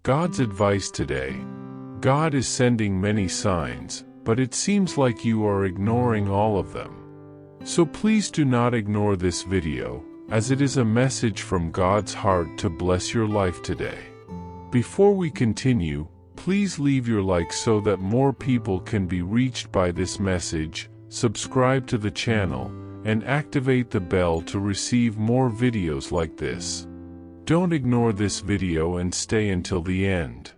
God's advice today. God is sending many signs, but it seems like you are ignoring all of them. So please do not ignore this video, as it is a message from God's heart to bless your life today. Before we continue, please leave your like so that more people can be reached by this message, subscribe to the channel, and activate the bell to receive more videos like this. Don't ignore this video and stay until the end.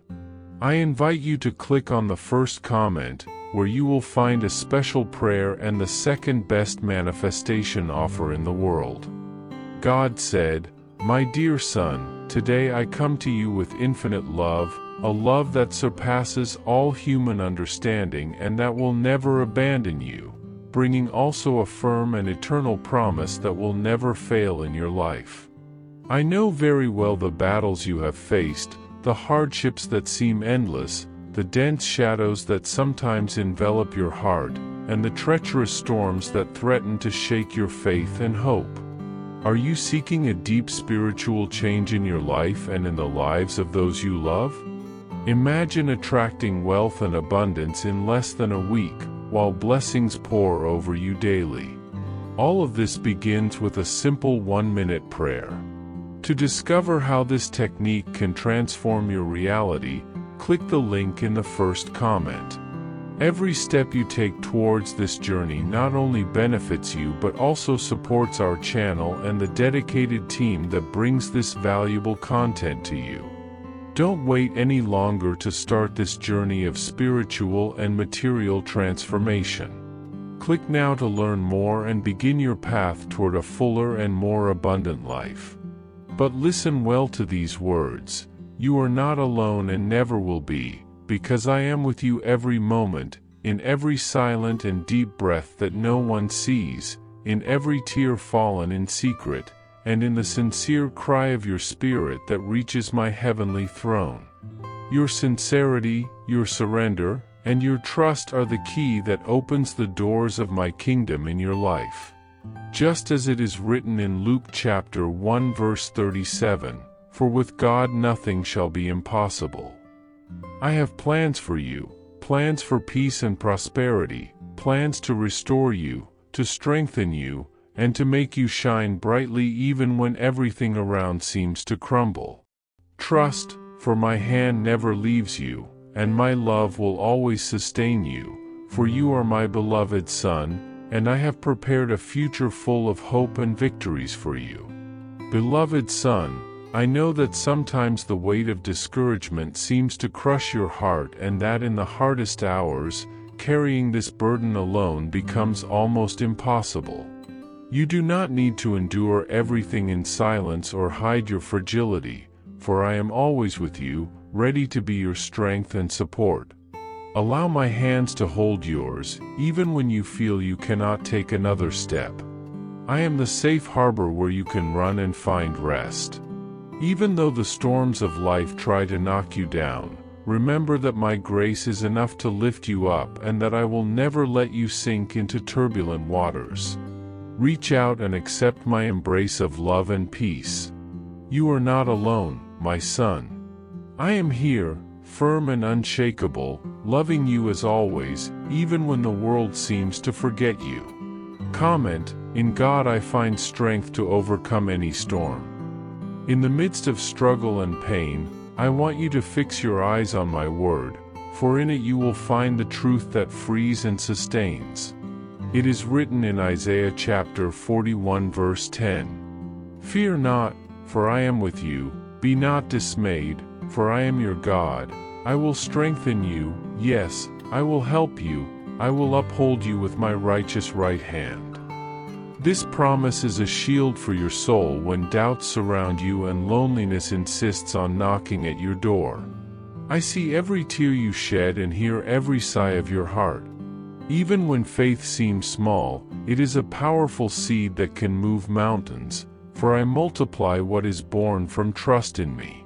I invite you to click on the first comment, where you will find a special prayer and the second best manifestation offer in the world. God said, "My dear son, today I come to you with infinite love, a love that surpasses all human understanding and that will never abandon you, bringing also a firm and eternal promise that will never fail in your life. I know very well the battles you have faced, the hardships that seem endless, the dense shadows that sometimes envelop your heart, and the treacherous storms that threaten to shake your faith and hope. Are you seeking a deep spiritual change in your life and in the lives of those you love? Imagine attracting wealth and abundance in less than a week, while blessings pour over you daily. All of this begins with a simple 1-minute prayer. To discover how this technique can transform your reality, click the link in the first comment. Every step you take towards this journey not only benefits you but also supports our channel and the dedicated team that brings this valuable content to you. Don't wait any longer to start this journey of spiritual and material transformation. Click now to learn more and begin your path toward a fuller and more abundant life. But listen well to these words. You are not alone and never will be, because I am with you every moment, in every silent and deep breath that no one sees, in every tear fallen in secret, and in the sincere cry of your spirit that reaches my heavenly throne. Your sincerity, your surrender, and your trust are the key that opens the doors of my kingdom in your life. Just as it is written in Luke chapter 1 verse 37, "For with God nothing shall be impossible." I have plans for you, plans for peace and prosperity, plans to restore you, to strengthen you, and to make you shine brightly even when everything around seems to crumble. Trust, for my hand never leaves you, and my love will always sustain you, for you are my beloved son, and I have prepared a future full of hope and victories for you. Beloved son, I know that sometimes the weight of discouragement seems to crush your heart and that in the hardest hours, carrying this burden alone becomes almost impossible. You do not need to endure everything in silence or hide your fragility, for I am always with you, ready to be your strength and support. Allow my hands to hold yours, even when you feel you cannot take another step. I am the safe harbor where you can run and find rest. Even though the storms of life try to knock you down, remember that my grace is enough to lift you up and that I will never let you sink into turbulent waters. Reach out and accept my embrace of love and peace. You are not alone, my son. I am here, firm and unshakable, loving you as always, even when the world seems to forget you. Comment, "In God I find strength to overcome any storm." In the midst of struggle and pain, I want you to fix your eyes on my word, for in it you will find the truth that frees and sustains. It is written in Isaiah chapter 41 verse 10. "Fear not, for I am with you, be not dismayed, for I am your God. I will strengthen you, yes, I will help you, I will uphold you with my righteous right hand." This promise is a shield for your soul when doubts surround you and loneliness insists on knocking at your door. I see every tear you shed and hear every sigh of your heart. Even when faith seems small, it is a powerful seed that can move mountains, for I multiply what is born from trust in me.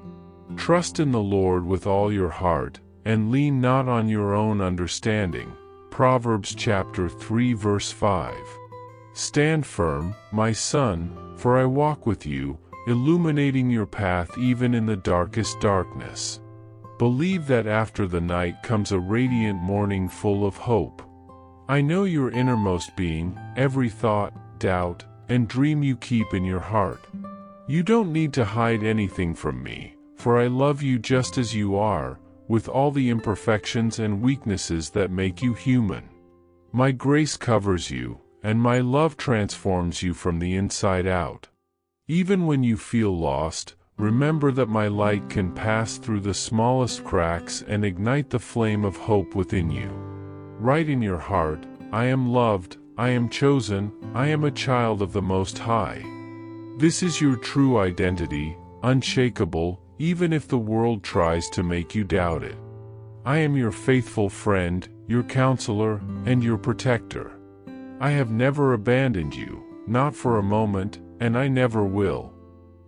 Trust in the Lord with all your heart, and lean not on your own understanding. Proverbs chapter 3 verse 5. Stand firm, my son, for I walk with you, illuminating your path even in the darkest darkness. Believe that after the night comes a radiant morning full of hope. I know your innermost being, every thought, doubt, and dream you keep in your heart. You don't need to hide anything from me, for I love you just as you are, with all the imperfections and weaknesses that make you human. My grace covers you, and my love transforms you from the inside out. Even when you feel lost, remember that my light can pass through the smallest cracks and ignite the flame of hope within you. Write in your heart, I am loved, I am chosen, I am a child of the Most High. This is your true identity, unshakable, even if the world tries to make you doubt it. I am your faithful friend, your counselor, and your protector. I have never abandoned you, not for a moment, and I never will.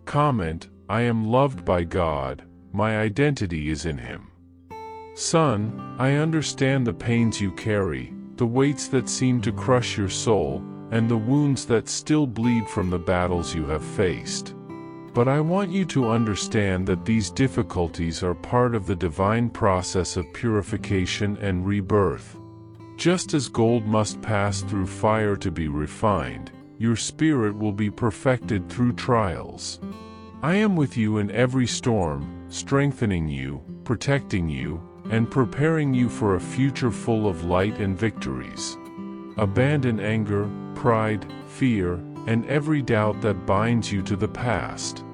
Comment, I am loved by God, my identity is in Him. Son, I understand the pains you carry, the weights that seem to crush your soul, and the wounds that still bleed from the battles you have faced. But I want you to understand that these difficulties are part of the divine process of purification and rebirth. Just as gold must pass through fire to be refined, your spirit will be perfected through trials. I am with you in every storm, strengthening you, protecting you, and preparing you for a future full of light and victories. Abandon anger, pride, fear, and every doubt that binds you to the past.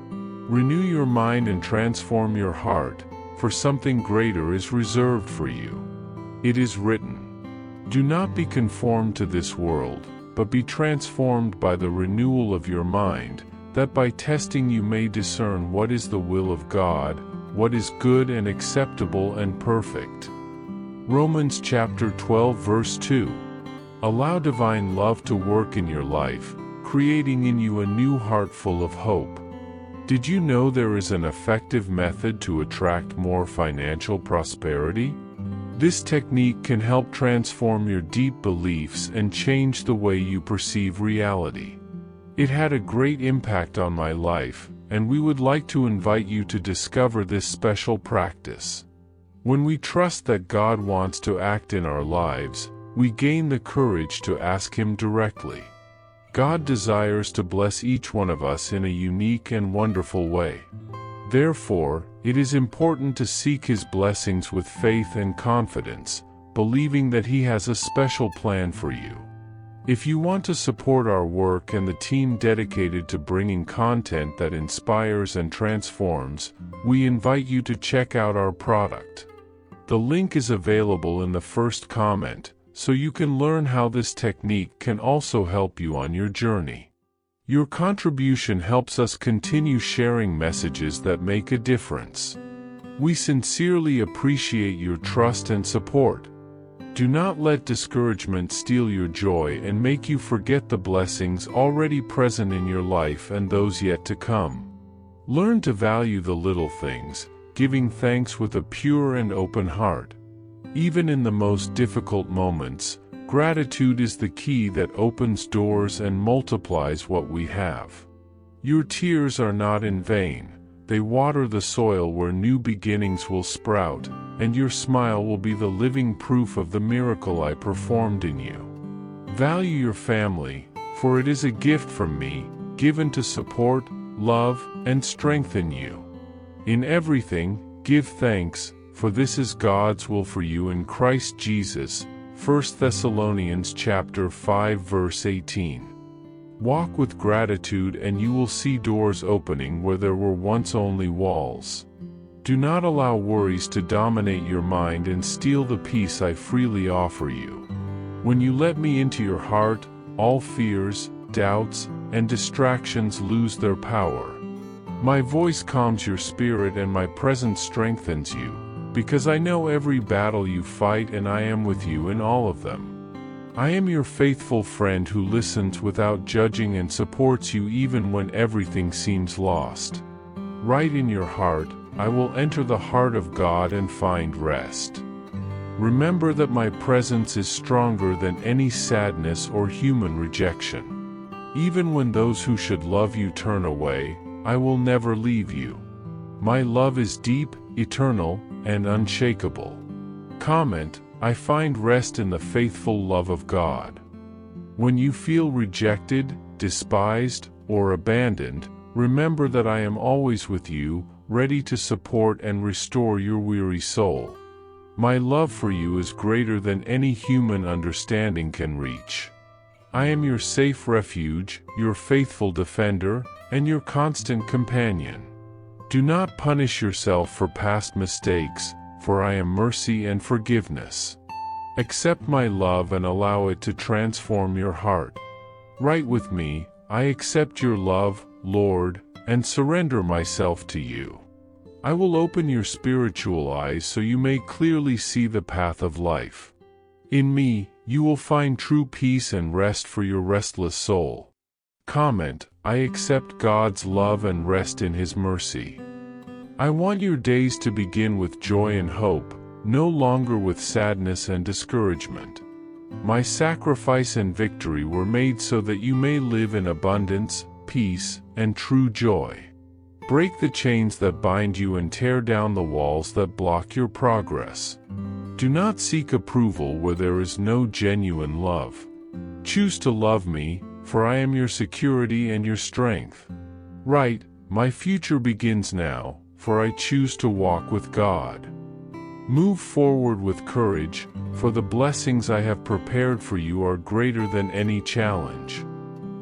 Renew your mind and transform your heart, for something greater is reserved for you. It is written, do not be conformed to this world, but be transformed by the renewal of your mind, that by testing you may discern what is the will of God, what is good and acceptable and perfect. Romans chapter 12 verse 2. Allow divine love to work in your life, creating in you a new heart full of hope. Did you know there is an effective method to attract more financial prosperity? This technique can help transform your deep beliefs and change the way you perceive reality. It had a great impact on my life, and we would like to invite you to discover this special practice. When we trust that God wants to act in our lives, we gain the courage to ask Him directly. God desires to bless each one of us in a unique and wonderful way. Therefore, it is important to seek His blessings with faith and confidence, believing that He has a special plan for you. If you want to support our work and the team dedicated to bringing content that inspires and transforms, we invite you to check out our product. The link is available in the first comment, so you can learn how this technique can also help you on your journey. Your contribution helps us continue sharing messages that make a difference. We sincerely appreciate your trust and support. Do not let discouragement steal your joy and make you forget the blessings already present in your life and those yet to come. Learn to value the little things, giving thanks with a pure and open heart. Even in the most difficult moments, gratitude is the key that opens doors and multiplies what we have. Your tears are not in vain. They water the soil where new beginnings will sprout, and your smile will be the living proof of the miracle I performed in you. Value your family, for it is a gift from me, given to support, love, and strengthen you. In everything, give thanks, for this is God's will for you in Christ Jesus. 1 Thessalonians chapter 5 verse 18. Walk with gratitude and you will see doors opening where there were once only walls. Do not allow worries to dominate your mind and steal the peace I freely offer you. When you let me into your heart, all fears, doubts, and distractions lose their power. My voice calms your spirit and my presence strengthens you, because I know every battle you fight and I am with you in all of them. I am your faithful friend who listens without judging and supports you even when everything seems lost. Right in your heart, I will enter the heart of God and find rest. Remember that my presence is stronger than any sadness or human rejection. Even when those who should love you turn away, I will never leave you. My love is deep, eternal, and unshakable. Comment, I find rest in the faithful love of God. When you feel rejected, despised, or abandoned, remember that I am always with you, ready to support and restore your weary soul. My love for you is greater than any human understanding can reach. I am your safe refuge, your faithful defender, and your constant companion. Do not punish yourself for past mistakes, for I am mercy and forgiveness. Accept my love and allow it to transform your heart. Write with me, I accept your love, Lord, and surrender myself to you. I will open your spiritual eyes so you may clearly see the path of life. In me, you will find true peace and rest for your restless soul. Comment, I accept God's love and rest in His mercy. I want your days to begin with joy and hope, no longer with sadness and discouragement. My sacrifice and victory were made so that you may live in abundance, peace, and true joy. Break the chains that bind you and tear down the walls that block your progress. Do not seek approval where there is no genuine love. Choose to love me, for I am your security and your strength. Write, my future begins now, for I choose to walk with God. Move forward with courage, for the blessings I have prepared for you are greater than any challenge.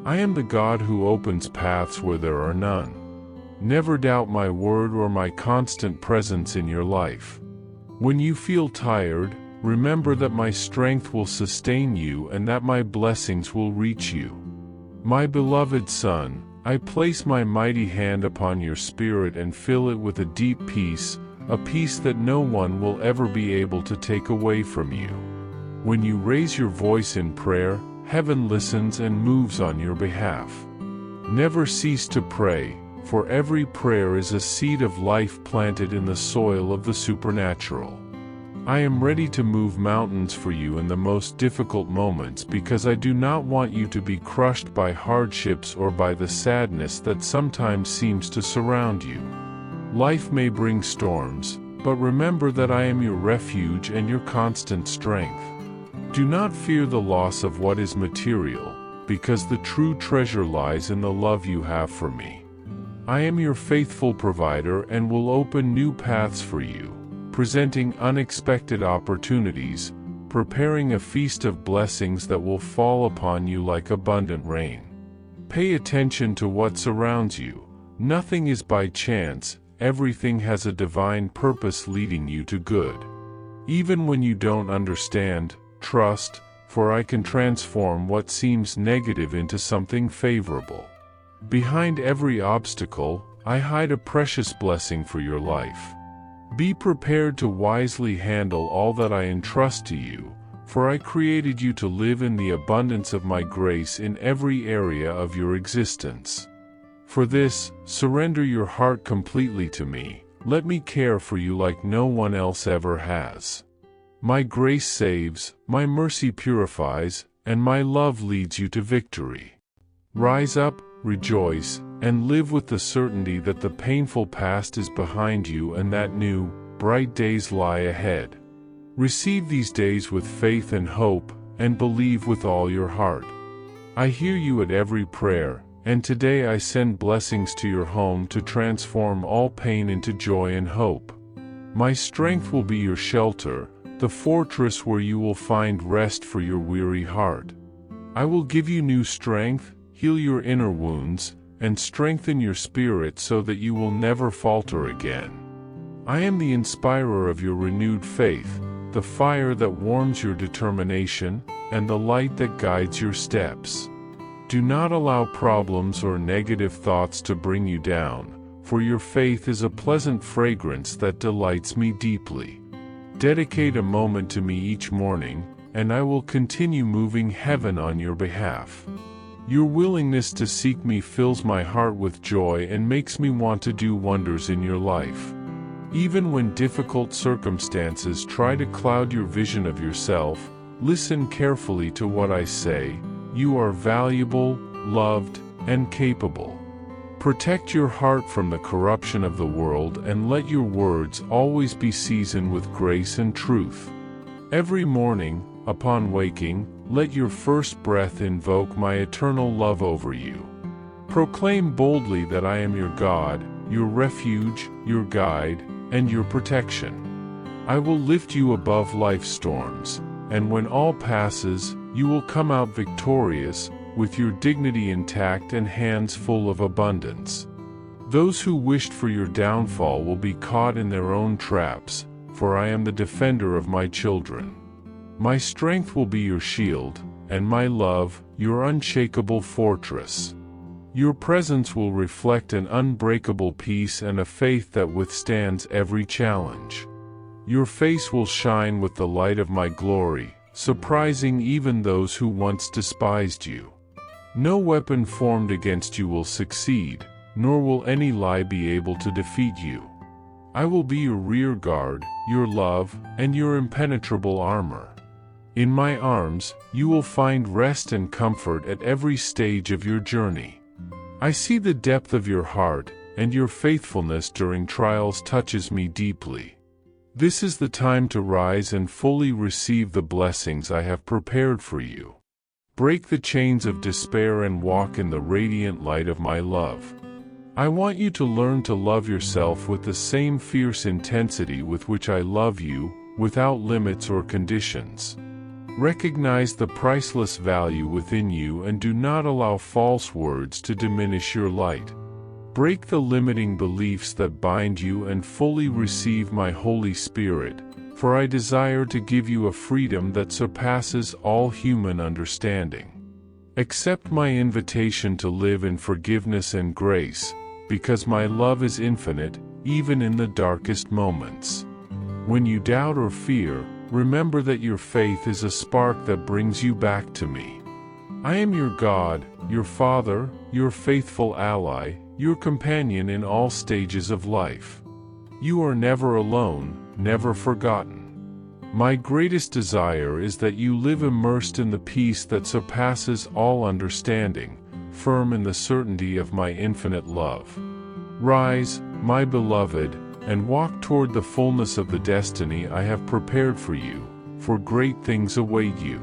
I am the God who opens paths where there are none. Never doubt my word or my constant presence in your life. When you feel tired, remember that my strength will sustain you and that my blessings will reach you. My beloved son, I place my mighty hand upon your spirit and fill it with a deep peace, a peace that no one will ever be able to take away from you. When you raise your voice in prayer, heaven listens and moves on your behalf. Never cease to pray, for every prayer is a seed of life planted in the soil of the supernatural. I am ready to move mountains for you in the most difficult moments because I do not want you to be crushed by hardships or by the sadness that sometimes seems to surround you. Life may bring storms, but remember that I am your refuge and your constant strength. Do not fear the loss of what is material, because the true treasure lies in the love you have for me. I am your faithful provider and will open new paths for you, presenting unexpected opportunities, preparing a feast of blessings that will fall upon you like abundant rain. Pay attention to what surrounds you. Nothing is by chance, everything has a divine purpose leading you to good. Even when you don't understand, trust, for I can transform what seems negative into something favorable. Behind every obstacle, I hide a precious blessing for your life. Be prepared to wisely handle all that I entrust to you, for I created you to live in the abundance of my grace in every area of your existence. For this, surrender your heart completely to me. Let me care for you like no one else ever has. My grace saves, my mercy purifies, and my love leads you to victory. Rise up, rejoice, and live with the certainty that the painful past is behind you and that new, bright days lie ahead. Receive these days with faith and hope, and believe with all your heart. I hear you at every prayer, and today I send blessings to your home to transform all pain into joy and hope. My strength will be your shelter, the fortress where you will find rest for your weary heart. I will give you new strength, heal your inner wounds, and strengthen your spirit so that you will never falter again. I am the inspirer of your renewed faith, the fire that warms your determination, and the light that guides your steps. Do not allow problems or negative thoughts to bring you down, for your faith is a pleasant fragrance that delights me deeply. Dedicate a moment to me each morning, and I will continue moving heaven on your behalf. Your willingness to seek me fills my heart with joy and makes me want to do wonders in your life. Even when difficult circumstances try to cloud your vision of yourself, listen carefully to what I say. You are valuable, loved, and capable. Protect your heart from the corruption of the world and let your words always be seasoned with grace and truth. Every morning, upon waking, let your first breath invoke my eternal love over you. Proclaim boldly that I am your God, your refuge, your guide, and your protection. I will lift you above life's storms, and when all passes, you will come out victorious, with your dignity intact and hands full of abundance. Those who wished for your downfall will be caught in their own traps, for I am the defender of my children. My strength will be your shield, and my love, your unshakable fortress. Your presence will reflect an unbreakable peace and a faith that withstands every challenge. Your face will shine with the light of my glory, surprising even those who once despised you. No weapon formed against you will succeed, nor will any lie be able to defeat you. I will be your rear guard, your love, and your impenetrable armor. In my arms, you will find rest and comfort at every stage of your journey. I see the depth of your heart, and your faithfulness during trials touches me deeply. This is the time to rise and fully receive the blessings I have prepared for you. Break the chains of despair and walk in the radiant light of my love. I want you to learn to love yourself with the same fierce intensity with which I love you, without limits or conditions. Recognize the priceless value within you and do not allow false words to diminish your light. Break the limiting beliefs that bind you and fully receive my Holy Spirit, for I desire to give you a freedom that surpasses all human understanding. Accept my invitation to live in forgiveness and grace, because my love is infinite, even in the darkest moments. When you doubt or fear, remember that your faith is a spark that brings you back to me. I am your God, your Father, your faithful ally, your companion in all stages of life. You are never alone, never forgotten. My greatest desire is that you live immersed in the peace that surpasses all understanding, firm in the certainty of my infinite love. Rise, my beloved, and walk toward the fullness of the destiny I have prepared for you, for great things await you.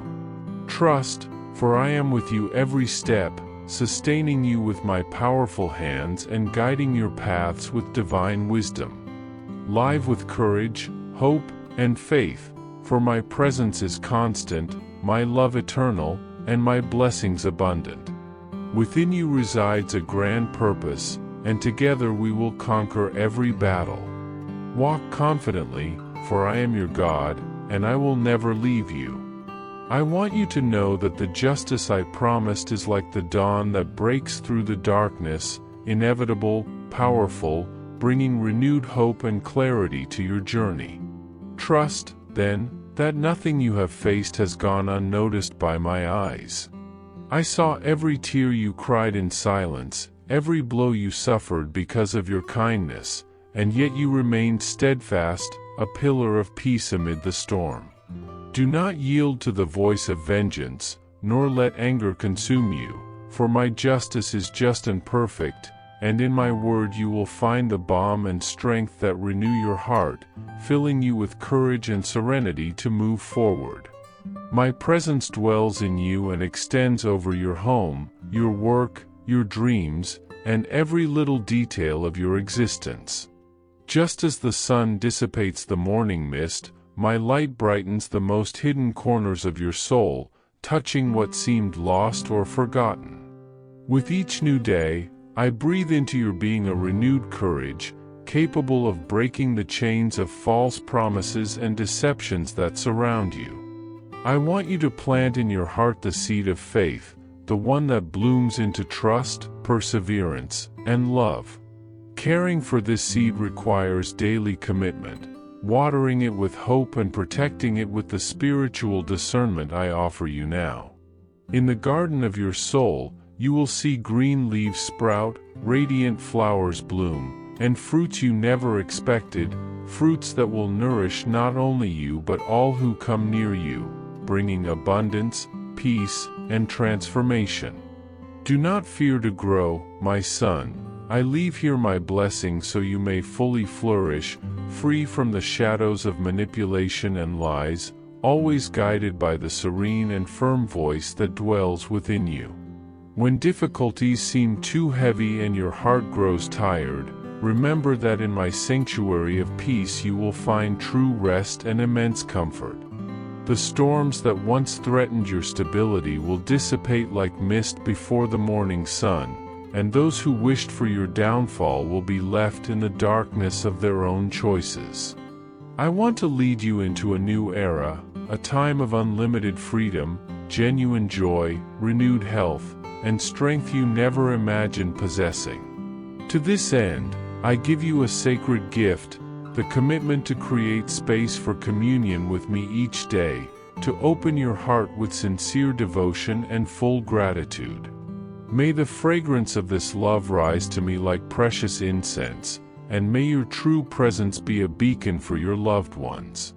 Trust, for I am with you every step, sustaining you with my powerful hands and guiding your paths with divine wisdom. Live with courage, hope, and faith, for my presence is constant, my love eternal, and my blessings abundant. Within you resides a grand purpose, and together we will conquer every battle. Walk confidently, for I am your God, and I will never leave you. I want you to know that the justice I promised is like the dawn that breaks through the darkness, inevitable, powerful, bringing renewed hope and clarity to your journey. Trust, then, that nothing you have faced has gone unnoticed by my eyes. I saw every tear you cried in silence, every blow you suffered because of your kindness, and yet you remained steadfast, a pillar of peace amid the storm. Do not yield to the voice of vengeance, nor let anger consume you, for my justice is just and perfect, and in my word you will find the balm and strength that renew your heart, filling you with courage and serenity to move forward. My presence dwells in you and extends over your home, your work, your dreams, and every little detail of your existence. Just as the sun dissipates the morning mist, my light brightens the most hidden corners of your soul, touching what seemed lost or forgotten. With each new day, I breathe into your being a renewed courage, capable of breaking the chains of false promises and deceptions that surround you. I want you to plant in your heart the seed of faith, the one that blooms into trust, perseverance, and love. Caring for this seed requires daily commitment, watering it with hope and protecting it with the spiritual discernment I offer you now. In the garden of your soul, you will see green leaves sprout, radiant flowers bloom, and fruits you never expected, fruits that will nourish not only you but all who come near you, bringing abundance, peace, and transformation. Do not fear to grow, my son. I leave here my blessing so you may fully flourish, free from the shadows of manipulation and lies, always guided by the serene and firm voice that dwells within you. When difficulties seem too heavy and your heart grows tired, remember that in my sanctuary of peace you will find true rest and immense comfort. The storms that once threatened your stability will dissipate like mist before the morning sun, and those who wished for your downfall will be left in the darkness of their own choices. I want to lead you into a new era, a time of unlimited freedom, genuine joy, renewed health, and strength you never imagined possessing. To this end, I give you a sacred gift, the commitment to create space for communion with me each day, to open your heart with sincere devotion and full gratitude. May the fragrance of this love rise to me like precious incense, and may your true presence be a beacon for your loved ones.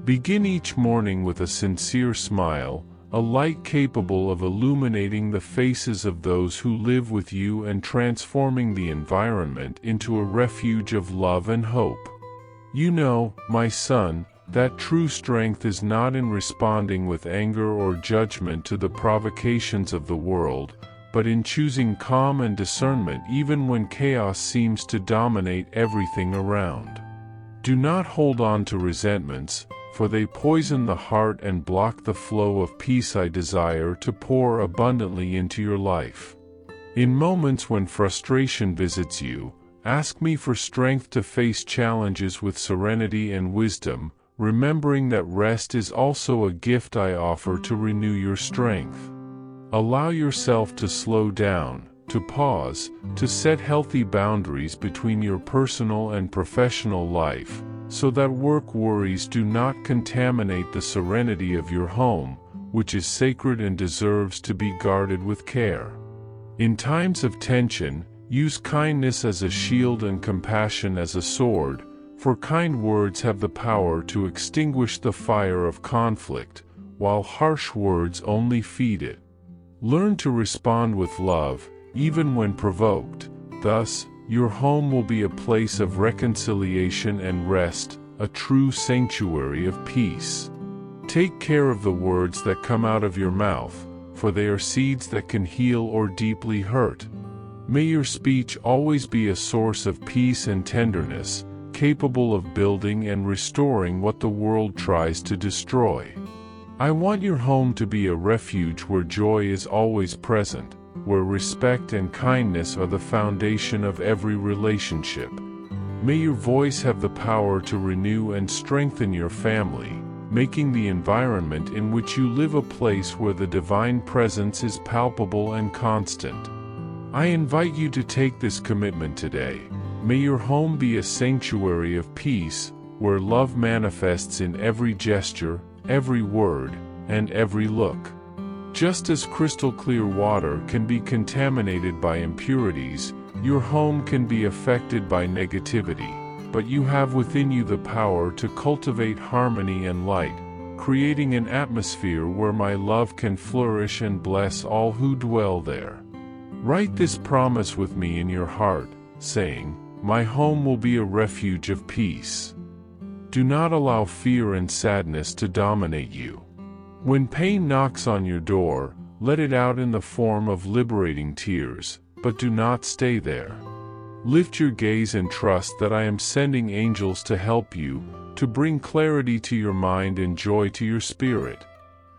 Begin each morning with a sincere smile, a light capable of illuminating the faces of those who live with you and transforming the environment into a refuge of love and hope. You know, my son, that true strength is not in responding with anger or judgment to the provocations of the world, but in choosing calm and discernment even when chaos seems to dominate everything around. Do not hold on to resentments, for they poison the heart and block the flow of peace I desire to pour abundantly into your life. In moments when frustration visits you, ask me for strength to face challenges with serenity and wisdom, remembering that rest is also a gift I offer to renew your strength. Allow yourself to slow down, to pause, to set healthy boundaries between your personal and professional life, so that work worries do not contaminate the serenity of your home, which is sacred and deserves to be guarded with care. In times of tension, use kindness as a shield and compassion as a sword, for kind words have the power to extinguish the fire of conflict, while harsh words only feed it. Learn to respond with love, even when provoked. Thus, your home will be a place of reconciliation and rest, a true sanctuary of peace. Take care of the words that come out of your mouth, for they are seeds that can heal or deeply hurt. May your speech always be a source of peace and tenderness, capable of building and restoring what the world tries to destroy. I want your home to be a refuge where joy is always present, where respect and kindness are the foundation of every relationship. May your voice have the power to renew and strengthen your family, making the environment in which you live a place where the divine presence is palpable and constant. I invite you to take this commitment today. May your home be a sanctuary of peace, where love manifests in every gesture, every word, and every look. Just as crystal clear water can be contaminated by impurities, your home can be affected by negativity, but you have within you the power to cultivate harmony and light, creating an atmosphere where my love can flourish and bless all who dwell there. Write this promise with me in your heart, saying, "My home will be a refuge of peace." Do not allow fear and sadness to dominate you. When pain knocks on your door, let it out in the form of liberating tears, but do not stay there. Lift your gaze and trust that I am sending angels to help you, to bring clarity to your mind and joy to your spirit.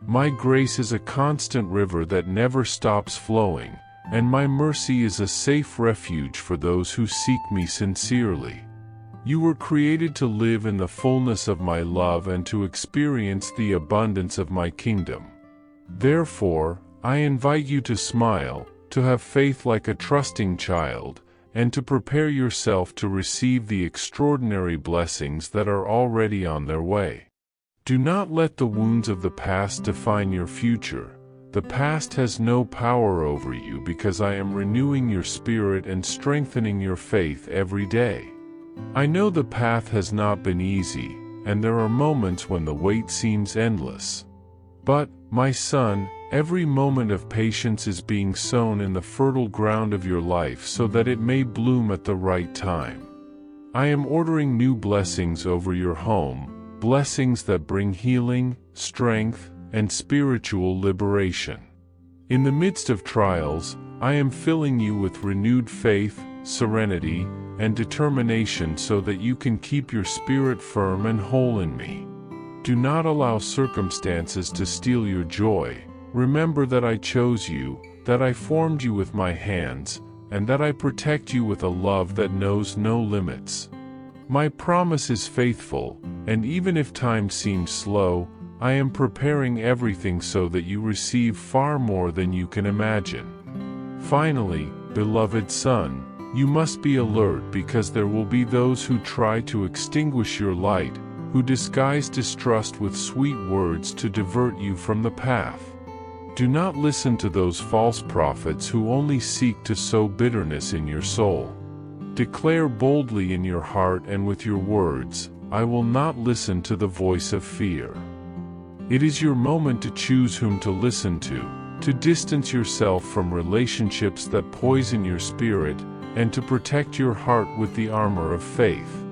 My grace is a constant river that never stops flowing, and my mercy is a safe refuge for those who seek me sincerely. You were created to live in the fullness of my love and to experience the abundance of my kingdom. Therefore, I invite you to smile, to have faith like a trusting child, and to prepare yourself to receive the extraordinary blessings that are already on their way. Do not let the wounds of the past define your future. The past has no power over you because I am renewing your spirit and strengthening your faith every day. I know the path has not been easy, and there are moments when the wait seems endless. But, my son, every moment of patience is being sown in the fertile ground of your life so that it may bloom at the right time. I am ordering new blessings over your home, blessings that bring healing, strength, and spiritual liberation. In the midst of trials, I am filling you with renewed faith, serenity, and determination so that you can keep your spirit firm and whole in me. Do not allow circumstances to steal your joy. Remember that I chose you, that I formed you with my hands, and that I protect you with a love that knows no limits. My promise is faithful, and even if time seems slow, I am preparing everything so that you receive far more than you can imagine. Finally, beloved son, you must be alert because there will be those who try to extinguish your light, who disguise distrust with sweet words to divert you from the path. Do not listen to those false prophets who only seek to sow bitterness in your soul. Declare boldly in your heart and with your words, I will not listen to the voice of fear. It is your moment to choose whom to listen to distance yourself from relationships that poison your spirit, and to protect your heart with the armor of faith.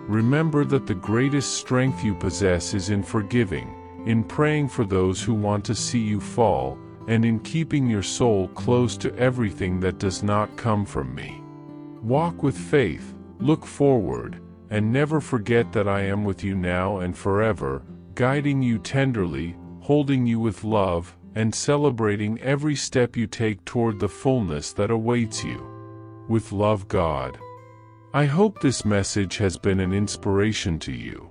Remember that the greatest strength you possess is in forgiving, in praying for those who want to see you fall, and in keeping your soul close to everything that does not come from me. Walk with faith, look forward, and never forget that I am with you now and forever, guiding you tenderly, holding you with love, and celebrating every step you take toward the fullness that awaits you. With love, God. I hope this message has been an inspiration to you.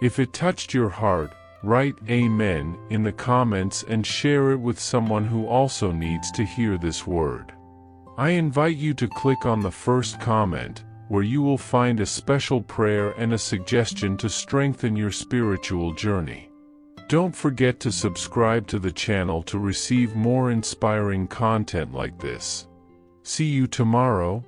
If it touched your heart, write Amen in the comments and share it with someone who also needs to hear this word. I invite you to click on the first comment, where you will find a special prayer and a suggestion to strengthen your spiritual journey. Don't forget to subscribe to the channel to receive more inspiring content like this. See you tomorrow.